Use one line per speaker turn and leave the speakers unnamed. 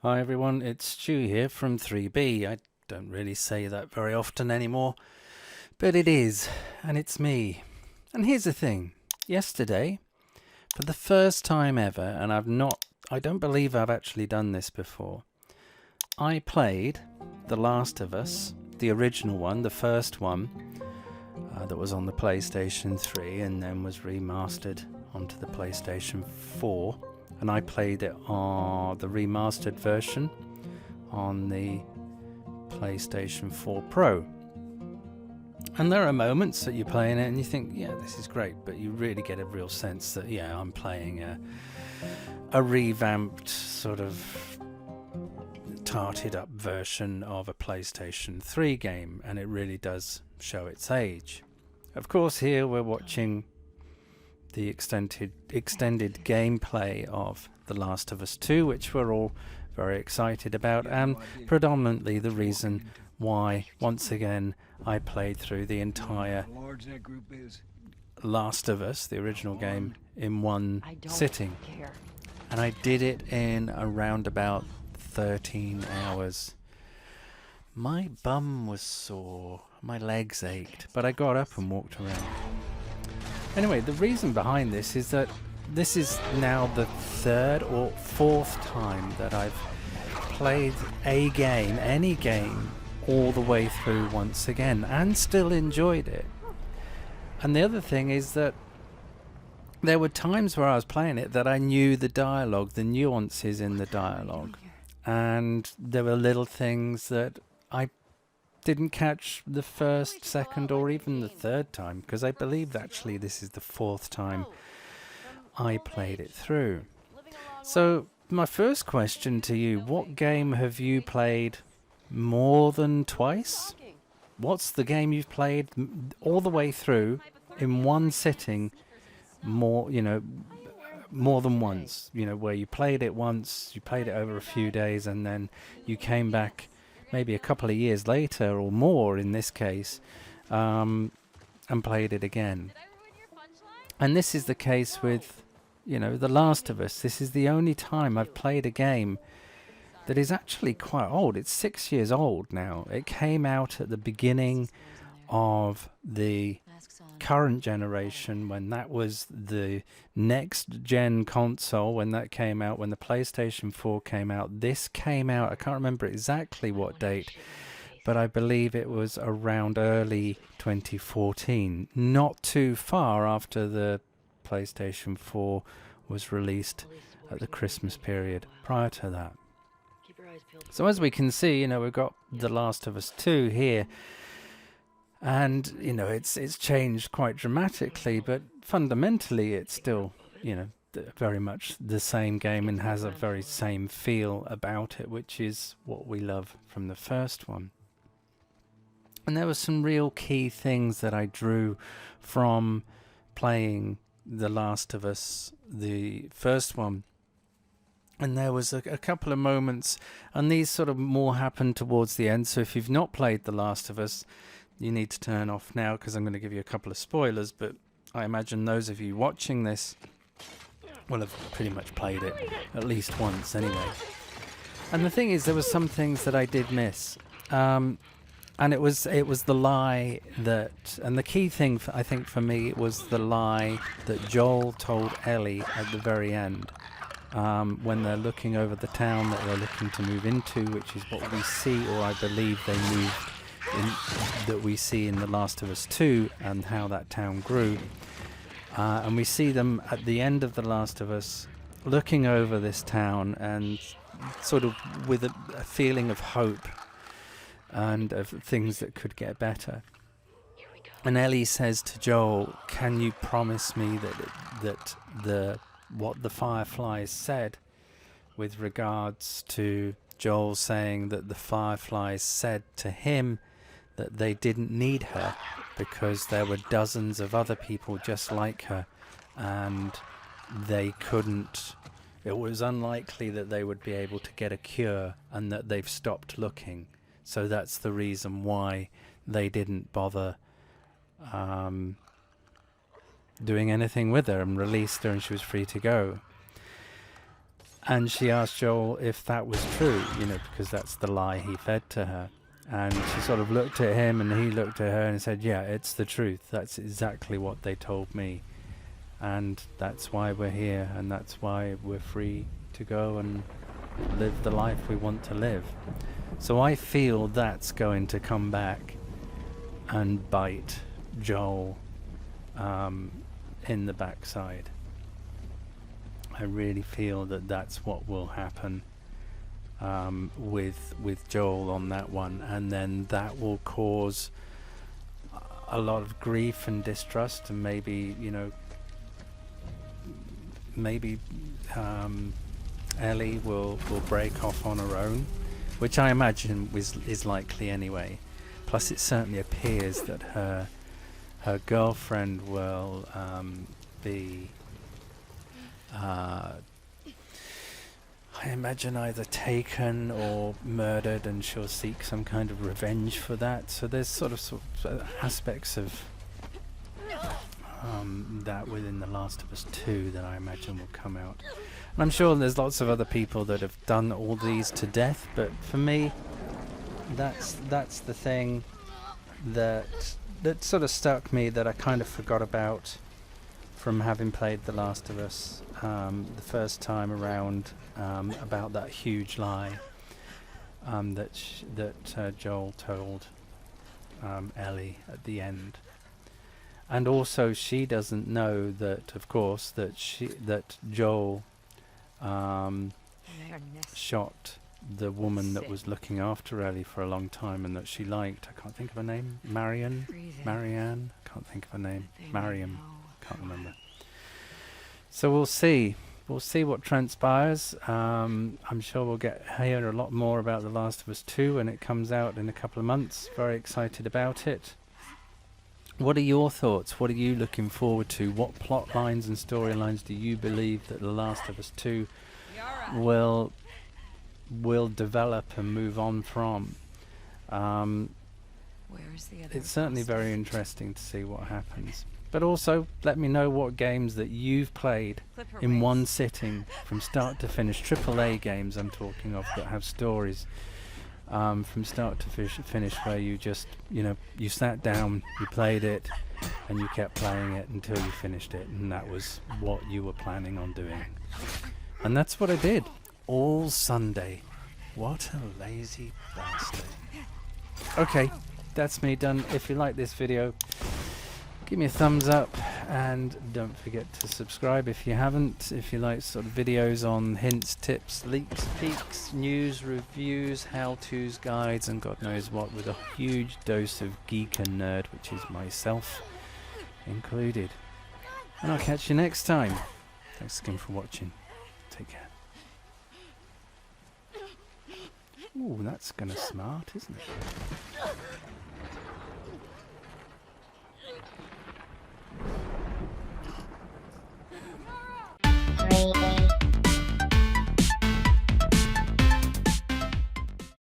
Hi everyone, it's Stu here from 3B. I don't really say that very often anymore, but it is, and it's me. And here's the thing, yesterday, for the first time ever, and I don't believe I've actually done this before, I played The Last of Us, the original one, the first one, that was on the PlayStation 3 and then was remastered onto the PlayStation 4. And I played it on the remastered version on the PlayStation 4 Pro. And there are moments that you're playing it and you think, yeah, this is great, but you really get a real sense that, yeah, I'm playing a revamped sort of tarted up version of a PlayStation 3 game, and it really does show its age. Of course, here we're watching the extended gameplay of The Last of Us 2, which we're all very excited about, and predominantly the reason why, once again, I played through the entire Last of Us, the original game, in one sitting. And I did it in around about 13 hours. My bum was sore, my legs ached, but I got up and walked around. Anyway, the reason behind this is that this is now the third or fourth time that I've played a game, any game, all the way through once again, and still enjoyed it. And the other thing is that there were times where I was playing it that I knew the dialogue, the nuances in the dialogue, and there were little things that I didn't catch the first, second, or even the third time, because I believe actually this is the fourth time I played it through. So my first question to you, what game have you played more than twice? What's the game you've played all the way through in one sitting more than once, where you played it once, you played it over a few days, and then you came back maybe a couple of years later or more in this case, and played it again. And this is the case with, The Last of Us. This is the only time I've played a game that is actually quite old. It's 6 years old now. It came out at the beginning of the current generation, when that was the next gen console, when that came out, when the PlayStation 4 came out. This came out, I can't remember exactly what date, but I believe it was around early 2014, not too far after the PlayStation 4 was released at the Christmas period prior to that. So as we can see, we've got The Last of Us 2 here. And, it's changed quite dramatically, but fundamentally it's still, very much the same game and has a very same feel about it, which is what we love from the first one. And there were some real key things that I drew from playing The Last of Us, the first one. And there was a couple of moments, and these sort of more happened towards the end. So if you've not played The Last of Us, you need to turn off now, because I'm going to give you a couple of spoilers, but I imagine those of you watching this will have pretty much played it at least once anyway. And the thing is, there were some things that I did miss. And it was the lie that, and the key thing I think for me was the lie that Joel told Ellie at the very end, when they're looking over the town that they're looking to move into, which is what we see, or I believe they moved that we see in The Last of Us 2, and how that town grew. And we see them at the end of The Last of Us looking over this town and sort of with a feeling of hope and of things that could get better. And Ellie says to Joel, "Can you promise me that what the Fireflies said," with regards to Joel saying that the Fireflies said to him that they didn't need her because there were dozens of other people just like her, and they couldn't, it was unlikely that they would be able to get a cure, and that they've stopped looking. So that's the reason why they didn't bother doing anything with her and released her, and she was free to go. And she asked Joel if that was true, you know, because that's the lie he fed to her. And she sort of looked at him, and he looked at her and said, yeah, it's the truth. That's exactly what they told me. And that's why we're here, and that's why we're free to go and live the life we want to live. So I feel that's going to come back and bite Joel in the backside. I really feel that that's what will happen with Joel on that one, and then that will cause a lot of grief and distrust, and maybe, you know, maybe Ellie will break off on her own, which I imagine is likely anyway. Plus, it certainly appears that her girlfriend will be, I imagine, either taken or murdered, and she'll seek some kind of revenge for that. So there's sort of aspects of that within The Last of Us 2 that I imagine will come out. And I'm sure there's lots of other people that have done all these to death, but for me, that's the thing that sort of stuck me, that I kind of forgot about from having played The Last of Us the first time around, about that huge lie that Joel told Ellie at the end. And also, she doesn't know that, of course, that Joel shot the woman that was looking after Ellie for a long time and that she liked. I can't think of her name. Marianne? Can't think of her name. Mariam. Can't remember. So we'll see. We'll see what transpires. I'm sure we'll hear a lot more about The Last of Us 2 when it comes out in a couple of months. Very excited about it. What are your thoughts? What are you looking forward to? What plot lines and storylines do you believe that The Last of Us 2 will develop and move on from? It's certainly very interesting to see what happens. But also, let me know what games that you've played in one sitting from start to finish. AAA games I'm talking of, that have stories from start to finish, where you just, you know, you sat down, you played it, and you kept playing it until you finished it, and that was what you were planning on doing. And that's what I did all Sunday. What a lazy bastard. Okay, that's me done. If you like this video, give me a thumbs up, and don't forget to subscribe if you haven't. If you like sort of videos on hints, tips, leaks, peeks, news, reviews, how-tos, guides, and God knows what, with a huge dose of geek and nerd, which is myself included. And I'll catch you next time. Thanks again for watching. Take care. Ooh, that's gonna smart, isn't it?